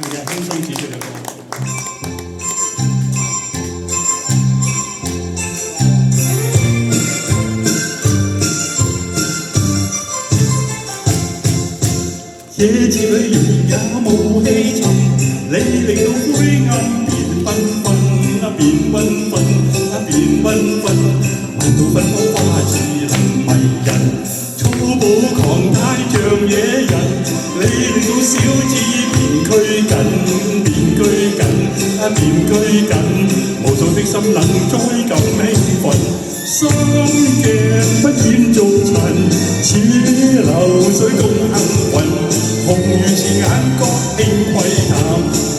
唱嘅輕鬆指數嘅歌。夜字裏仍也無氣沉，你令到灰暗變繽紛，變繽紛，變繽紛，萬道芬芳花似能迷人，粗暴狂態像野人，你令到小子變拘謹，變拘謹，變拘謹，無數的心能再感興奮，心鏡不染俗塵，似流水共幸運。紅如似眼角輕窺探，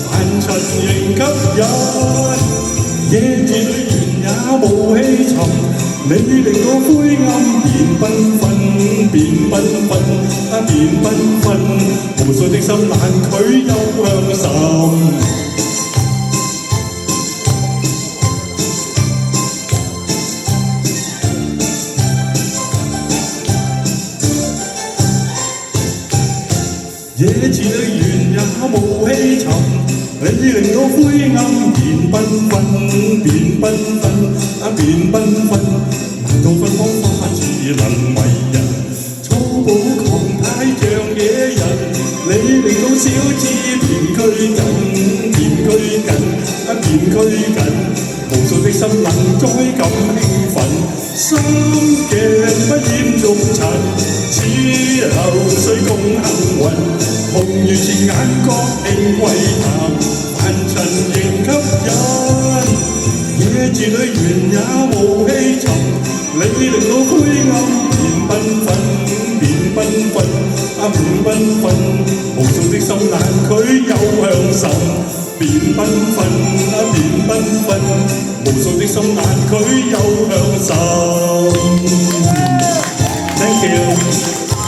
凡塵仍吸引。夜字裏原也無氣沉，你令到灰暗變繽紛，變繽紛，變繽紛，無數的心難拒又向深。夜字裏原也無氣沉，你令到灰暗變繽紛，變繽紛，變繽紛，萬道芬芳花似能迷人，粗暴狂態像野人，你令到小子變拘謹，變拘謹，變拘謹，無數的心能再感興奮，心鏡不染俗塵，似流水共幸運。紅如似眼角輕窺探，凡塵仍吸引。夜字裏原也無氣沉，你令到灰暗變繽紛，變繽紛，變繽紛，無數的心難拒又向深，變繽紛，變繽紛，無數的心難拒又向深。Thank you。